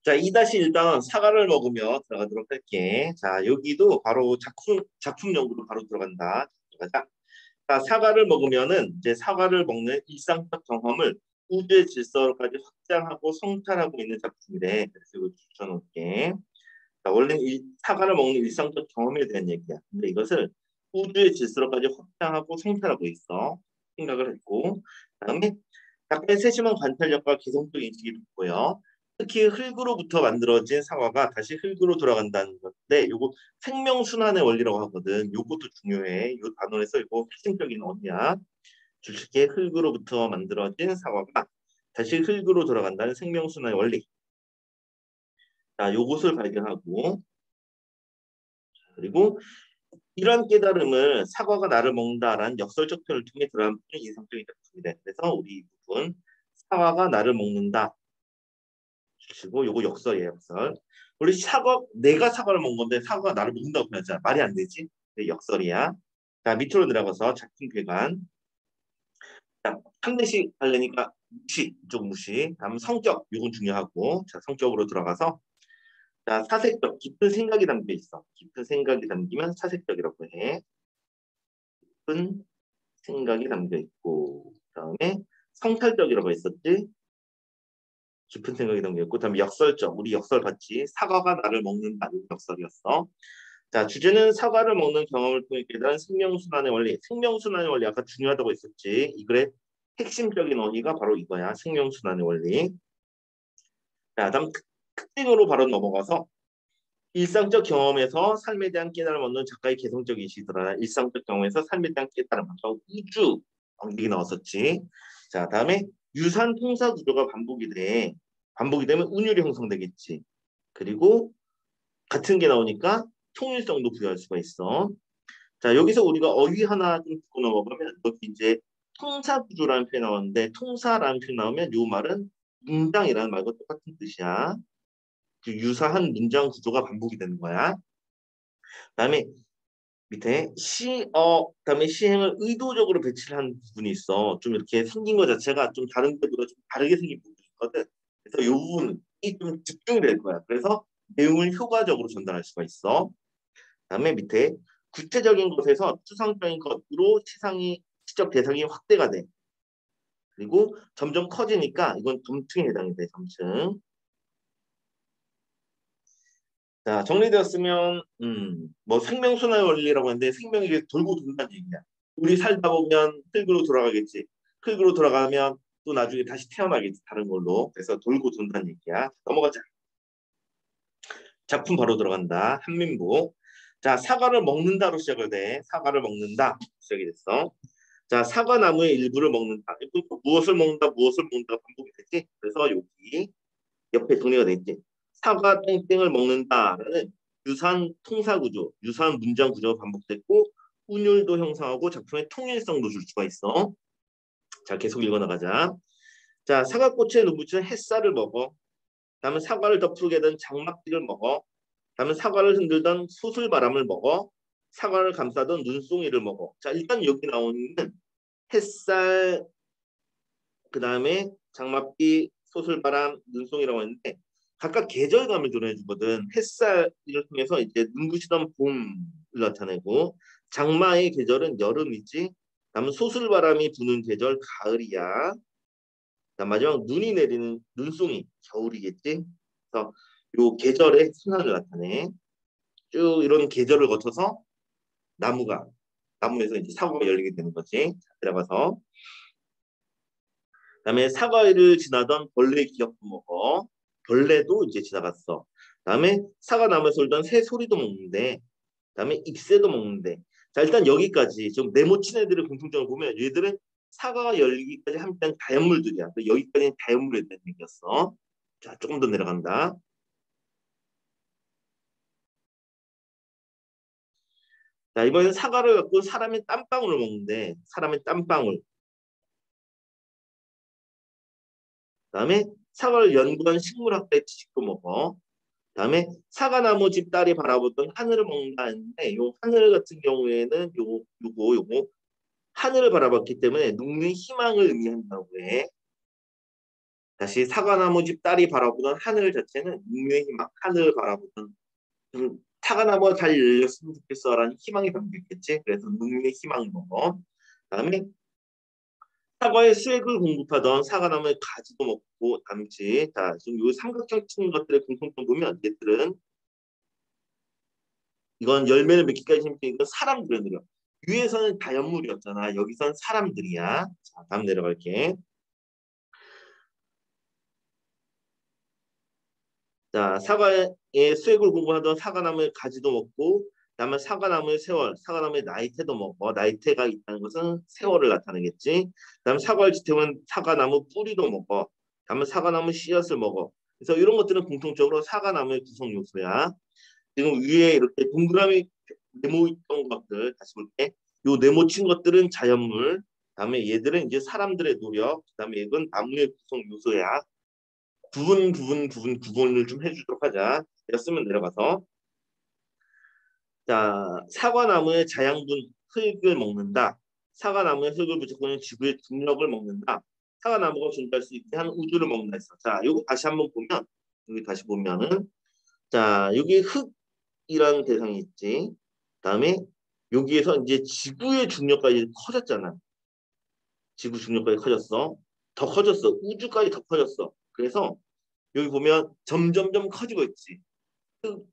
자, 2-1단 사과를 먹으며 들어가도록 할게. 자, 여기도 바로 작품 연구로 바로 들어간다. 들어가자. 자, 사과를 먹으면은 이제 사과를 먹는 일상적 경험을 우주의 질서로까지 확장하고 성찰하고 있는 작품이래. 그래서 이거 붙여놓을게. 자, 원래 사과를 먹는 일상적 경험에 대한 얘기야. 근데 이것을 우주의 질서로까지 확장하고 성찰하고 있어. 생각을 했고. 그다음에 약간의 세심한 관찰력과 개성적 인식이 돋보여. 특히 흙으로부터 만들어진 사과가 다시 흙으로 돌아간다는 건데, 요거 생명순환의 원리라고 하거든. 요것도 중요해. 요 단원에서 이거 핵심적인 언니야. 주식의 흙으로부터 만들어진 사과가 다시 흙으로 돌아간다는 생명순환의 원리. 자, 요것을 발견하고, 그리고 이러한 깨달음을 사과가 나를 먹는다라는 역설적 표현을 통해 드러난 인상적인 작품이다. 그래서 우리 이 부분 사과가 나를 먹는다. 주시고 요거 역설이에요, 역설. 우리 내가 사과를 먹은 건데 사과가 나를 먹는다고 표현하잖아. 말이 안 되지? 네, 역설이야. 자, 밑으로 내려가서 작품 괴관. 자, 한 대씩 하려니까 무시, 이쪽 무시. 다음 성격, 요건 중요하고. 자, 성격으로 들어가서 자, 사색적, 깊은 생각이 담겨 있어. 깊은 생각이 담기면 사색적이라고 해. 깊은 생각이 담겨 있고, 그다음에 성찰적이라고 했었지. 깊은 생각이 담겨 있고, 그다음에 역설적. 우리 역설 봤지. 사과가 나를 먹는다는 역설이었어. 자, 주제는 사과를 먹는 경험을 통해 깨달은 생명순환의 원리. 생명순환의 원리 아까 중요하다고 했었지. 이 글의 핵심적인 원리가 바로 이거야. 생명순환의 원리. 자, 다음 특징으로 바로 넘어가서 일상적 경험에서 삶에 대한 깨달음을 얻는 작가의 개성적 인식이 드러나 일상적 경험에서 삶에 대한 깨달음. 아까 우주 얘기 나왔었지. 자, 다음에 유산 통사 구조가 반복이 돼. 반복이 되면 운율이 형성되겠지. 그리고 같은 게 나오니까 통일성도 부여할 수가 있어. 자, 여기서 우리가 어휘 하나 좀 듣고 넘어가면 여기 이제 통사 구조라는 표현이 나오는데 통사라는 표현이 나오면 이 말은 문장이라는 말과 똑같은 뜻이야. 그 유사한 문장 구조가 반복이 되는 거야. 그다음에 밑에 그다음에 시행을 의도적으로 배치를 한 부분이 있어. 좀 이렇게 생긴 것 자체가 좀 다른 데보다 좀 다르게 생긴 부분이 있거든. 그래서 이 부분이 좀 집중이 될 거야. 그래서 내용을 효과적으로 전달할 수가 있어. 그다음에 밑에 구체적인 것에서 추상적인 것으로 시적 대상이 확대가 돼. 그리고 점점 커지니까 이건 점층에 해당이 돼. 점층. 자, 정리되었으면 뭐 생명순환 원리라고 하는데 생명이 이렇게 돌고 돈다는 얘기야. 우리 살다 보면 흙으로 돌아가겠지. 흙으로 돌아가면 또 나중에 다시 태어나겠지. 다른 걸로. 그래서 돌고 돈다는 얘기야. 넘어가자. 작품 바로 들어간다. 한민복. 자, 사과를 먹는다로 시작을 돼. 사과를 먹는다. 시작이 됐어. 자, 사과나무의 일부를 먹는다. 무엇을 먹는다, 무엇을 먹는다 반복이 됐지. 그래서 여기 옆에 정리가 돼 있지. 사과 땡땡을 먹는다라는 유사한 통사 구조, 유사한 문장 구조가 반복됐고 운율도 형성하고 작품의 통일성도 줄 수가 있어. 자, 계속 읽어나가자. 자, 사과꽃에 눈부치는 햇살을 먹어. 다음에 사과를 덮으게 된 장막지를 먹어. 다음에 사과를 흔들던 소슬바람을 먹어. 사과를 감싸던 눈송이를 먹어. 자, 일단 여기 나오는 햇살, 그 다음에 장맛비, 소슬바람, 눈송이라고 하는데 각각 계절감을 드러내주거든. 햇살을 통해서 이제 눈부시던 봄을 나타내고 장마의 계절은 여름이지. 다음은 소슬바람이 부는 계절 가을이야. 다음 마지막 눈이 내리는 눈송이 겨울이겠지. 그래서 요 계절의 순환을 나타내. 쭉 이런 계절을 거쳐서 나무가 나무에서 이제 사과가 열리게 되는 거지. 들어가서 그다음에 사과를 지나던 벌레 기억도 먹어. 벌레도 이제 지나갔어. 그다음에 사과나무에 돌던 새 소리도 먹는데, 그다음에 잎새도 먹는데. 자, 일단 여기까지 좀 네모친 애들의 공통점을 보면 얘들은 사과가 열리기까지 함께한 자연물들이야. 여기까지는 자연물에 대한 얘기였어. 자, 조금 더 내려간다. 자, 이번엔 사과를 갖고 사람의 땀방울을 먹는데, 사람의 땀방울. 그다음에 사과를 연구한 식물학자의 지식도 먹어. 그다음에 사과나무 집딸이 바라보던 하늘을 먹는다는데 요 하늘 같은 경우에는 요거 하늘을 바라봤기 때문에 녹는 희망을 의미한다고 해. 다시 사과나무집 딸이 바라보던 하늘 자체는 운명의 희망, 하늘을 바라보던 사과나무가 잘 열렸으면 좋겠어라는 희망이 담겼겠지. 그래서 운명의 희망 먹어. 그다음에 사과의 수액을 공급하던 사과나무의 가지도 먹고 담지. 자, 지금 이 삼각형 치는 것들의 공통점 보면 얘들은 이건 열매를 맺기까지 힘든 이건 사람들을 느려. 위에서는 자연물이었잖아. 여기선 사람들이야. 자, 다음 내려갈게. 자, 사과의 수액을 공급하던 사과나무의 가지도 먹고, 그다음에 사과나무의 세월, 사과나무의 나이테도 먹어. 나이테가 있다는 것은 세월을 나타내겠지. 그다음에 사과를 지탱은 사과나무 뿌리도 먹어. 그다음에 사과나무 씨앗을 먹어. 그래서 이런 것들은 공통적으로 사과나무의 구성 요소야. 지금 위에 이렇게 동그라미 네모있던 것들 다시 볼게. 요 네모친 것들은 자연물. 그다음에 얘들은 이제 사람들의 노력. 그다음에 이건 나무의 구성 요소야. 구분을 좀 해주도록 하자. 였으면 내려가서 자 사과나무의 자양분 흙을 먹는다. 사과나무의 흙을 부족하는 지구의 중력을 먹는다. 사과나무가 존재할 수 있게 한 우주를 먹는다 했어. 자, 요거 다시 한번 보면 여기 다시 보면은 자 여기 흙이라는 대상이 있지. 그다음에 여기에서 이제 지구의 중력까지 커졌잖아. 지구 중력까지 커졌어. 더 커졌어. 우주까지 더 커졌어. 그래서 여기 보면 점점점 커지고 있지.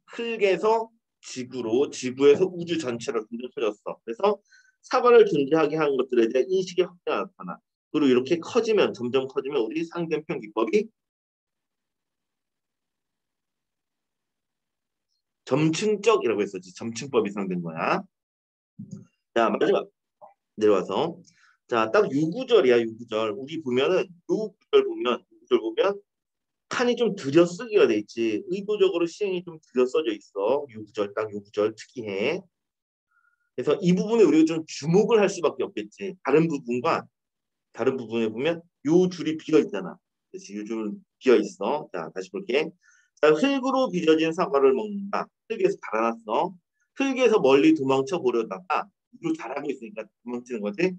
흙에서 지구로, 지구에서 우주 전체로 점점 커졌어. 그래서 사과를 존재하게 한 것들에 대한 인식의 확대가 나타나. 그리고 이렇게 커지면, 점점 커지면 우리 상대편 기법이 점층적이라고 했었지. 점층법이 상된 거야. 자, 마지막 내려와서. 자, 딱 요구절이야, 요구절. 우리 보면은, 요구절 보면, 칸이 좀 들여쓰기가 돼 있지. 의도적으로 시행이 좀 들여써져 있어. 요구절, 딱 요구절 특이해. 그래서 이 부분에 우리가 좀 주목을 할 수밖에 없겠지. 다른 부분에 보면 요 줄이 비어 있잖아. 그래서 요 줄 비어 있어. 자, 다시 볼게. 자, 흙으로 빚어진 사과를 먹는다. 흙에서 달아났어. 흙에서 멀리 도망쳐 보려다가 이로 잘하고 있으니까 도망치는 거지.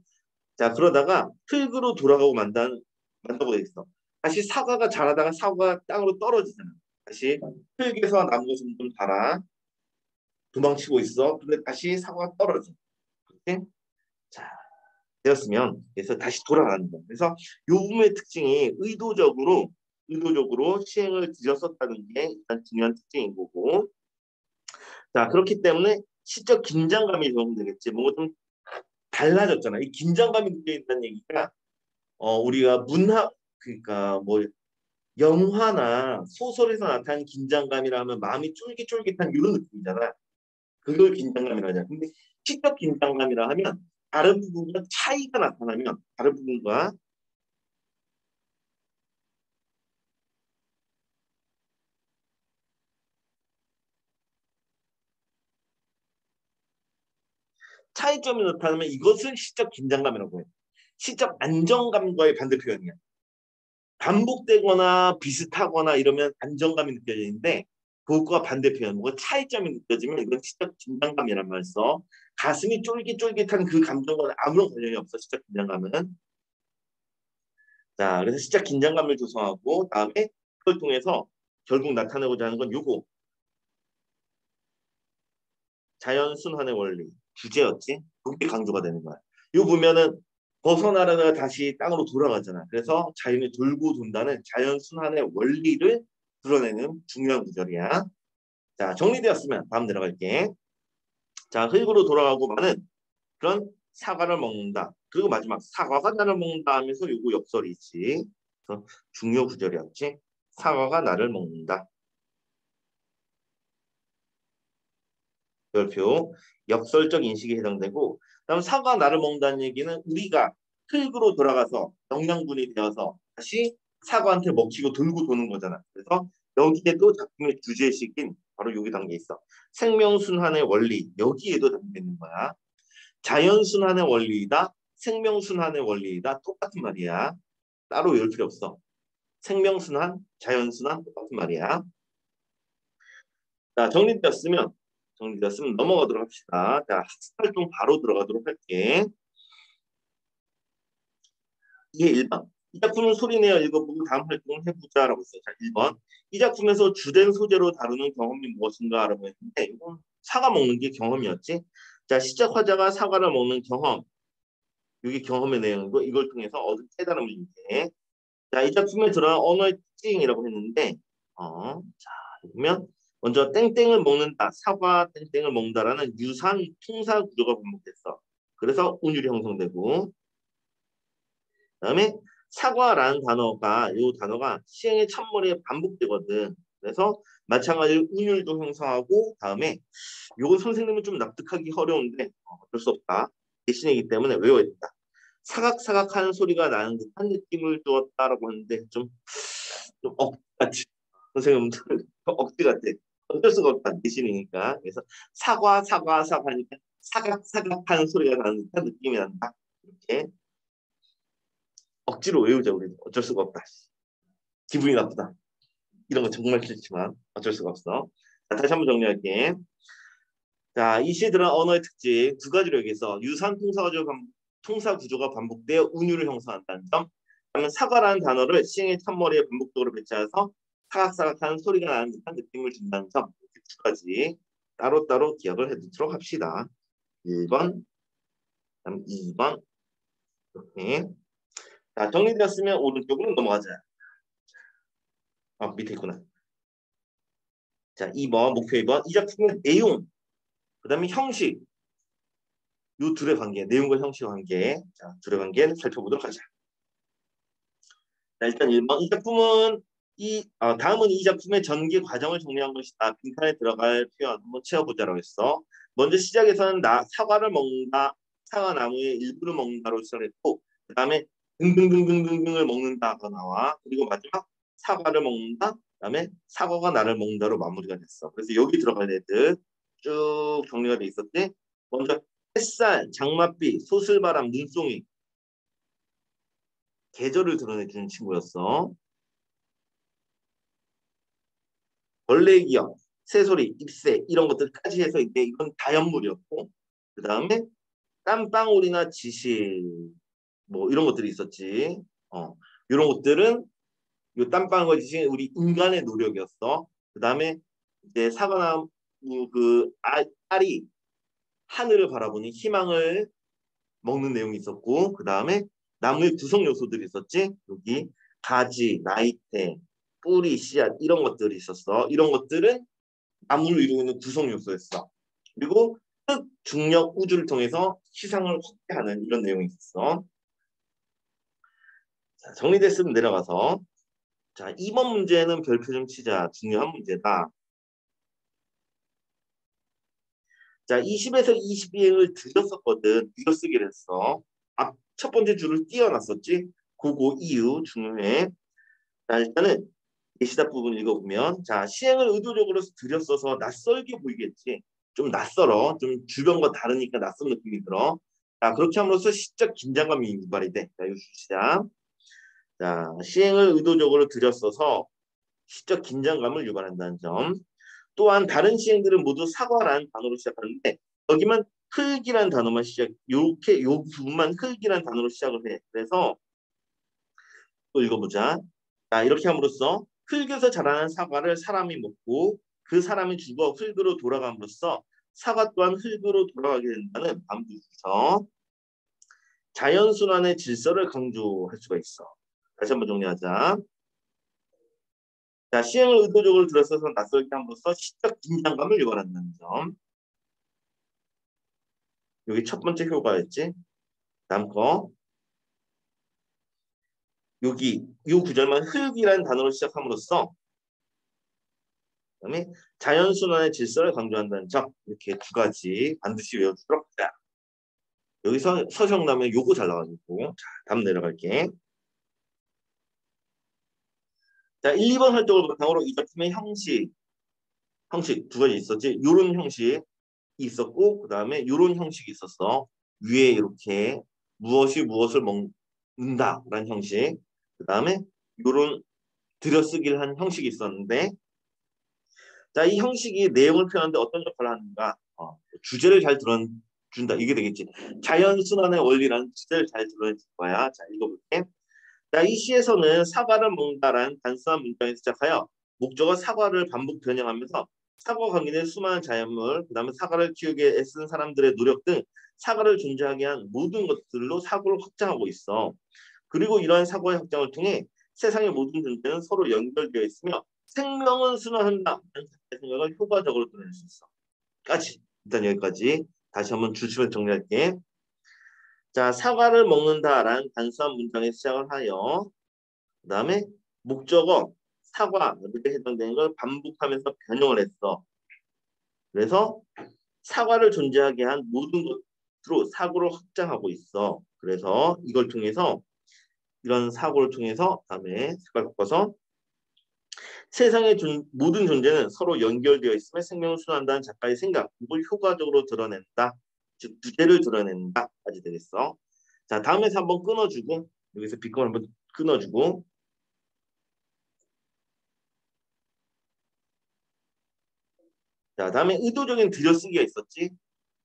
자, 그러다가 흙으로 돌아가고 만다고 돼 있어. 다시 사과가 자라다가 사과가 땅으로 떨어지잖아. 다시 흙에서 나무가 점점 자라. 도망치고 있어. 근데 다시 사과가 떨어져. 이렇게 자, 되었으면 그래서 다시 돌아가는 거. 그래서 요 부분의 특징이 의도적으로 시행을 들였었다는 게 일단 중요한 특징인 거고. 자, 그렇기 때문에 시적 긴장감이 적용되겠지. 뭔가 좀 달라졌잖아. 이 긴장감이 느껴 있다는 얘기가 우리가 그러니까 뭐 영화나 소설에서 나타나는 긴장감이라 하면 마음이 쫄깃쫄깃한 이런 느낌이잖아. 그걸 긴장감이라 하잖아. 근데 시적 긴장감이라 하면 다른 부분과 차이가 나타나면 다른 부분과 차이점이 나타나면 이것은 시적 긴장감이라고 해. 시적 안정감과의 반대 표현이야. 반복되거나 비슷하거나 이러면 안정감이 느껴지는데 그것과 반대 표현, 뭐가 차이점이 느껴지면 이건 시적 긴장감이란 말을 써. 가슴이 쫄깃쫄깃한 그 감정과는 아무런 관련이 없어. 시적 긴장감은. 자, 그래서 시적 긴장감을 조성하고 다음에 그걸 통해서 결국 나타내고자 하는 건 요거 자연순환의 원리 주제였지. 그게 강조가 되는 거야. 이거 보면은 벗어나려다가 다시 땅으로 돌아가잖아. 그래서 자연이 돌고 돈다는 자연순환의 원리를 드러내는 중요한 구절이야. 자, 정리되었으면 다음 내려갈게. 자, 흙으로 돌아가고 많은 그런 사과를 먹는다. 그리고 마지막 사과가 나를 먹는다 하면서 요거 역설이 있지. 그래서 중요 구절이었지. 사과가 나를 먹는다. 별표 역설적 인식에 해당되고 그다음 사과 나를 먹는다는 얘기는 우리가 흙으로 돌아가서 영양분이 되어서 다시 사과한테 먹히고 돌고 도는 거잖아. 그래서 여기에도 작품의 주제식인 바로 여기 담겨 있어. 생명순환의 원리 여기에도 담겨 있는 거야. 자연순환의 원리이다. 생명순환의 원리이다. 똑같은 말이야. 따로 외울 필요 없어. 생명순환, 자연순환 똑같은 말이야. 자, 정리되었으면 넘어가도록 합시다. 자, 학습활동 바로 들어가도록 할게. 이게 1번. 이 작품은 소리내어 읽어보고 다음 활동을 해보자라고 했어요. 자, 1번. 이 작품에서 주된 소재로 다루는 경험이 무엇인가? 라고 했는데 이건 사과 먹는 게 경험이었지. 자, 시작 화자가 사과를 먹는 경험. 이게 경험의 내용이고 이걸 통해서 얻은 깨달음을 얘기해. 자, 이 작품에 들어간 언어의 특징이라고 했는데 자, 보면 먼저 땡땡을 먹는다, 사과 땡땡을 먹는다라는 유산 통사 구조가 반복됐어. 그래서 운율이 형성되고 그다음에 사과라는 단어가 이 단어가 시행의 첫머리에 반복되거든. 그래서 마찬가지로 운율도 형성하고 다음에 요건 선생님은 좀 납득하기 어려운데 어쩔 수 없다. 대신이기 때문에 외워야 된다. 사각사각하는 소리가 나는 듯한 느낌을 주었다라고 하는데 좀 억지 선생님 억지 같아. 어쩔 수가 없다. 대신이니까. 그래서 사과하니까 사각사각하는 소리가 나는 듯한 느낌이 난다. 이렇게 억지로 외우자 우리. 어쩔 수가 없다. 기분이 나쁘다. 이런 거 정말 싫지만 어쩔 수가 없어. 자, 다시 한번 정리할게. 자, 이 시에 들어간 언어의 특징 두 가지로 얘기해서 유산 통사 구조가 반복되어 운율을 형성한다는 점. 그다음에 사과라는 단어를 시행의 첫머리에 반복적으로 배치해서 사각사각하는 소리가 나는 듯한 느낌을 준다는 점. 이렇게 두 가지 따로따로 기억을 해두도록 합시다. 1번, 그다음 2번 이렇게. 자, 정리되었으면 오른쪽으로 넘어가자. 밑에 있구나. 자, 2번 목표 2번. 이 작품의 내용, 그다음에 형식, 이 둘의 관계, 내용과 형식의 관계. 자, 둘의 관계 살펴보도록 하자. 자, 일단 1번. 이 작품은 다음은 이 작품의 전개 과정을 정리한 것이다. 빈칸에 들어갈 표현 한번 채워보자라고 했어. 먼저 시작에서는 사과를 먹는다, 사과 나무의 일부를 먹는다로 시작했고, 그 다음에 등등등등등등을 먹는다가 나와. 그리고 마지막 사과를 먹는다, 그 다음에 사과가 나를 먹는다로 마무리가 됐어. 그래서 여기 들어갈 애들 쭉 정리가 돼 있었지. 먼저 햇살, 장맛비, 소슬바람, 눈송이, 계절을 드러내주는 친구였어. 벌레 기억, 새소리, 잎새 이런 것들까지 해서 이제 이건 다연물이었고 그 다음에 땀방울이나 지실 뭐 이런 것들이 있었지. 이런 것들은 이 땀방울과 지실 우리 인간의 노력이었어. 그 다음에 이제 사과나무 그 알이 하늘을 바라보니 희망을 먹는 내용이 있었고 그 다음에 나무의 구성 요소들이 있었지. 여기 가지, 나이테, 뿌리, 씨앗 이런 것들이 있었어. 이런 것들은 나무를 이루고 있는 구성 요소였어. 그리고 흑, 중력, 우주를 통해서 시상을 확대하는 이런 내용이 있었어. 자, 정리됐으면 내려가서 자, 2번 문제는 별표 좀 치자. 중요한 문제다. 자, 20에서 22행을 들였었거든. 들여쓰기를 했어. 첫 번째 줄을 띄워놨었지. 그거 이유 중요해. 자, 일단은 예시답 부분 읽어보면 자, 시행을 의도적으로 들였어서 낯설게 보이겠지. 좀 낯설어. 좀 주변과 다르니까 낯선 느낌이 들어. 자, 그렇게 함으로써 시적 긴장감이 유발이 돼. 자, 이거 시작. 자, 시행을 의도적으로 들였어서 시적 긴장감을 유발한다는 점. 또한 다른 시행들은 모두 사과라는 단어로 시작하는데 여기만 흙이라는 단어만 요렇게 요 부분만 흙이라는 단어로 시작을 해. 그래서 또 읽어보자. 자, 이렇게 함으로써 흙에서 자라는 사과를 사람이 먹고 그 사람이 죽어 흙으로 돌아감으로써 사과 또한 흙으로 돌아가게 된다는 반복에서 자연순환의 질서를 강조할 수가 있어. 다시 한번 정리하자. 자, 시행을 의도적으로 들었어서 낯설게 함으로써 시적 긴장감을 유발한다는 점. 여기 첫 번째 효과였지. 다음 거. 여기 이 구절만 흙이라는 단어로 시작함으로써 그다음에 자연순환의 질서를 강조한다는 점. 이렇게 두 가지 반드시 외워주도록 하자. 여기서 서정남의 요거 잘 나와가지고 자, 다음 내려갈게. 자, 1, 2번 활동을 바탕으로 이 작품의 형식 두 가지 있었지. 요런 형식이 있었고 그 다음에 요런 형식이 있었어. 위에 이렇게 무엇이 무엇을 먹는다라는 형식. 그 다음에 요런 들여쓰기를 한 형식이 있었는데 자, 이 형식이 내용을 표현하는데 어떤 역할을 하는가? 주제를 잘 드러준다. 이게 되겠지. 자연순환의 원리라는 주제를 잘 드러낼 거야. 자, 읽어볼게. 자, 이 시에서는 사과를 먹는다라는 단순한 문장에 시작하여 목적어 사과를 반복 변형하면서 사과 관계된 수많은 자연물, 그다음에 사과를 키우기 위해 애쓴 사람들의 노력 등 사과를 존재하게 한 모든 것들로 사고를 확장하고 있어. 그리고 이러한 사고의 확장을 통해 세상의 모든 존재는 서로 연결되어 있으며 생명은 순환한다. 라는 생각을 효과적으로 드러낼 수 있어. 까지. 일단 여기까지. 다시 한번 주시면 정리할게. 자, 사과를 먹는다라는 단순한 문장에 시작을 하여 그 다음에 목적어 사과에 해당되는 걸 반복하면서 변형을 했어. 그래서 사과를 존재하게 한 모든 것으로 사고를 확장하고 있어. 그래서 이걸 통해서 이런 사고를 통해서 다음에 색깔 바꿔서 세상의 모든 존재는 서로 연결되어 있으며 생명을 순환한다는 작가의 생각, 이걸 효과적으로 드러낸다. 즉 주제를 드러낸다까지 되겠어. 자, 다음에서 한번 끊어주고 여기서 비컴을 한번 끊어주고 자, 다음에 의도적인 들여쓰기가 있었지.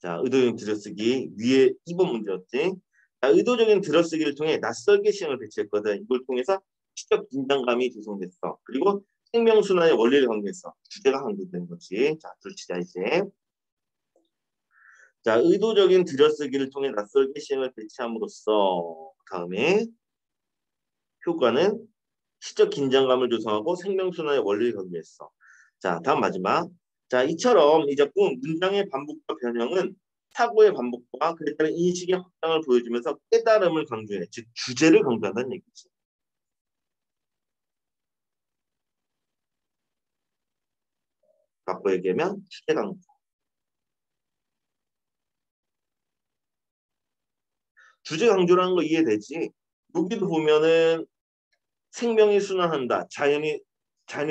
자, 의도적인 들여쓰기 위에 2번 문제였지. 자, 의도적인 들여쓰기를 통해 낯설게 시행을 배치했거든. 이걸 통해서 시적 긴장감이 조성됐어. 그리고 생명순환의 원리를 강조했어. 주제가 강조된 거지. 자, 둘치자 이제. 자, 의도적인 들여쓰기를 통해 낯설게 시행을 배치함으로써 다음에 효과는 시적 긴장감을 조성하고 생명순환의 원리를 강조했어. 자, 다음 마지막. 자, 이처럼 이 작품 문장의 반복과 변형은 사고의 반복과 그에 따른 인식의 확장을 보여주면서 깨달음을 강조해. 즉 주제를 강조한다는 얘기지. 바꿔 얘기하면 주제 강조. 주제 강조라는 거 이해되지? 여기도 보면은 생명이 순환한다. 자연이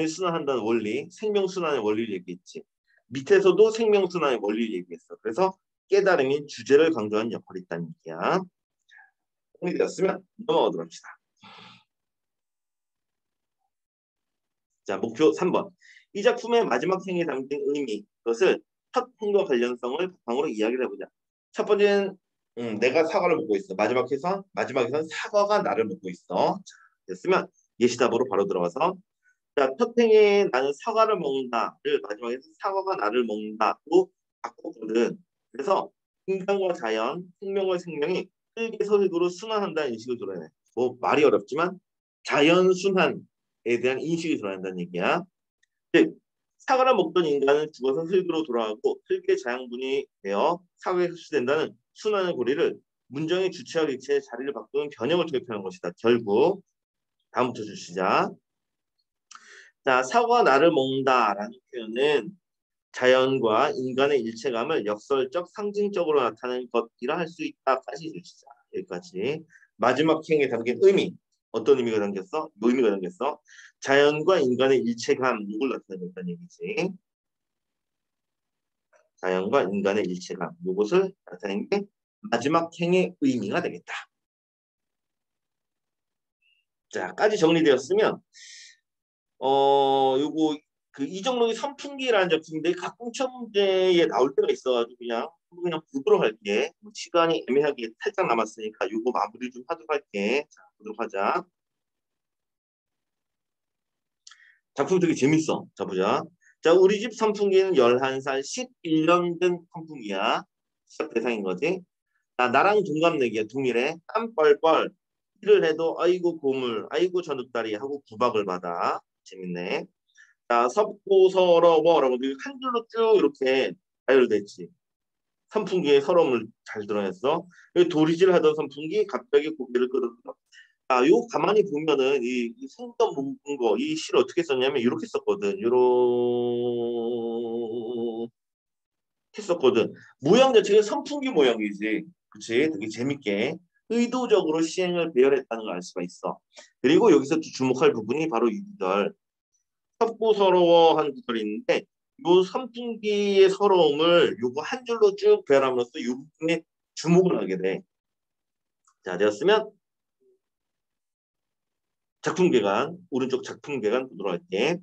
순환한다는 원리, 생명 순환의 원리를 얘기했지. 밑에서도 생명 순환의 원리를 얘기했어. 그래서 깨달음이 주제를 강조하는 역할이 있다는 얘기야. 정리되었으면 넘어가도록 합시다. 자, 목표 3번. 이 작품의 마지막 행에 담긴 의미, 그것을 첫 행과 관련성을 바탕으로 이야기를 해보자. 첫 번째는 내가 사과를 먹고 있어. 마지막에선 사과가 나를 먹고 있어. 자, 됐으면 예시답으로 바로 들어가서 자, 첫 행에 나는 사과를 먹는다를 마지막에 사과가 나를 먹는다로 바꿨거든. 그래서 인간과 자연, 생명과 생명이 일개 서식으로 순환한다는 인식을 드러내. 뭐 말이 어렵지만 자연 순환에 대한 인식이 드러난다는 얘기야. 즉 사과를 먹던 인간은 죽어서 흙으로 돌아가고 흙의 자양분이 되어 사과에 흡수된다는 순환의 고리를 문장의 주체와 객체의 자리를 바꾸는 변형을 통해 표현한 것이다. 결국 다음부터 주시자. 자, 사과가 나를 먹는다라는 표현은 자연과 인간의 일체감을 역설적, 상징적으로 나타내는 것이라 할 수 있다까지 주시자. 여기까지. 마지막 행에 담긴 의미. 어떤 의미가 담겼어? 요 의미가 담겼어. 자연과 인간의 일체감, 이걸 나타내고 있다는 얘기지. 자연과 인간의 일체감, 이것을 나타내는 게 마지막 행의 의미가 되겠다. 자, 까지 정리되었으면 요거 그 이정록의 선풍기라는 작품인데 가끔 시험 문제에 나올 때가 있어가지고 그냥 보도록 할게. 뭐 시간이 애매하게 살짝 남았으니까 요거 마무리 좀 하도록 할게. 자, 보도록 하자. 작품 되게 재밌어. 자, 보자. 자, 우리 집 선풍기는 11살 11년 된 선풍기야. 시작 대상인 거지. 자, 나랑 동갑내기야. 동일해. 땀 뻘뻘. 일을 해도 아이고 고물, 아이고 저녁다리 하고 구박을 받아. 재밌네. 자, 섭고 서러워라고 한 줄로 쭉 이렇게 나열됐지. 선풍기의 서러움을 잘 드러냈어. 도리질 하던 선풍기 갑자기 고개를 끄덕끄덕. 아, 요 가만히 보면은 이 생전 묶은 거, 이 시를 어떻게 썼냐면 이렇게 썼거든. 이렇게 썼거든. 모양 자체가 선풍기 모양이지. 그치? 되게 재밌게 의도적으로 시행을 배열했다는 걸 알 수가 있어. 그리고 여기서 주목할 부분이 바로 이 구절. 섭고 서러워한 구절이 있는데 요 선풍기의 서러움을 요거 한 줄로 쭉 배열함으로써 요 부분에 주목을 하게 돼. 자, 되었으면 작품 개관, 오른쪽 작품 개관 보도록 할게.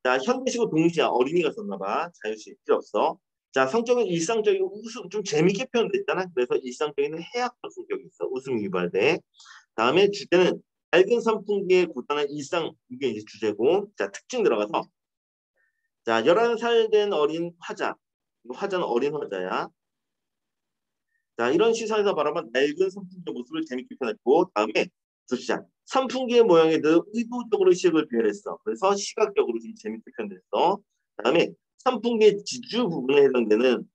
자, 현대시고 동시야 어린이가 썼나 봐. 자유시 필요 없어. 자, 성적은 일상적이고 웃음 좀 재밌게 표현됐잖아. 그래서 일상적인 해학적 성격이 있어. 웃음 유발돼. 다음에 주제는 낡은 선풍기의 고단한 일상, 이게 이제 주제고, 자, 특징 들어가서, 자, 11살 된 어린 화자. 화자는 어린 화자야. 자, 이런 시선에서 바라본 낡은 선풍기의 모습을 재밌게 표현했고, 다음에 숫자. 선풍기의 모양에 더 의도적으로 시각을 표현했어. 그래서 시각적으로 좀 재밌게 표현했어. 다음에 선풍기의 지주 부분에 해당되는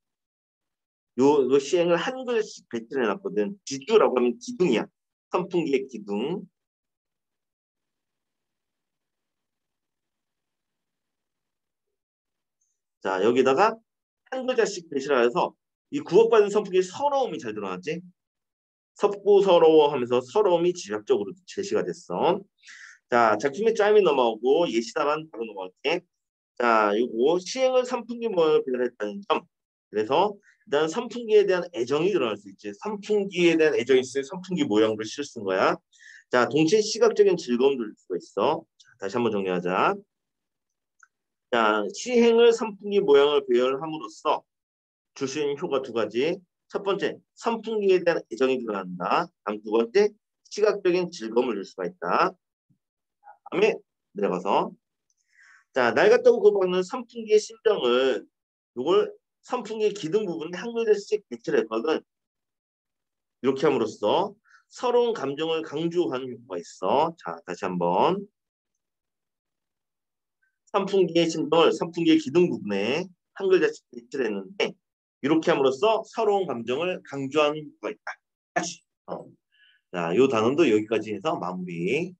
요 시행을 한글씩 배치를 해놨거든. 지주라고 하면 기둥이야. 선풍기의 기둥. 자, 여기다가 한 글자씩 배치를 해서 이 구억받은 선풍기의 서러움이 잘 드러났지. 섭고 서러워하면서 서러움이 지략적으로 제시가 됐어. 자, 작품의 짜임이 넘어오고 예시다만 바로 넘어갈게. 자, 요거 시행을 선풍기 모양을 표현했다는 점. 그래서 일단 선풍기에 대한 애정이 드러날 수 있지. 선풍기에 대한 애정이 있으면 선풍기 모양으로 실을 쓴 거야. 자, 동시에 시각적인 즐거움도 줄 수가 있어. 자, 다시 한번 정리하자. 자, 시행을 선풍기 모양을 배열함으로써 줄 수 있는 효과 두 가지. 첫 번째, 선풍기에 대한 애정이 드러난다. 다음 두 번째, 시각적인 즐거움을 줄 수가 있다. 다음에 내려가서 자, 낡았다고 고백하는 선풍기의 심정을 이걸 선풍기의 기둥 부분에 한 글자씩 배치를 했거든. 이렇게 함으로써 서러운 감정을 강조하는 효과가 있어. 자, 다시 한번 선풍기의 심정을 선풍기의 기둥 부분에 한 글자씩 배치를 했는데 이렇게 함으로써 서러운 감정을 강조하는 효과가 있다. 다시. 자, 요 단원도 여기까지 해서 마무리.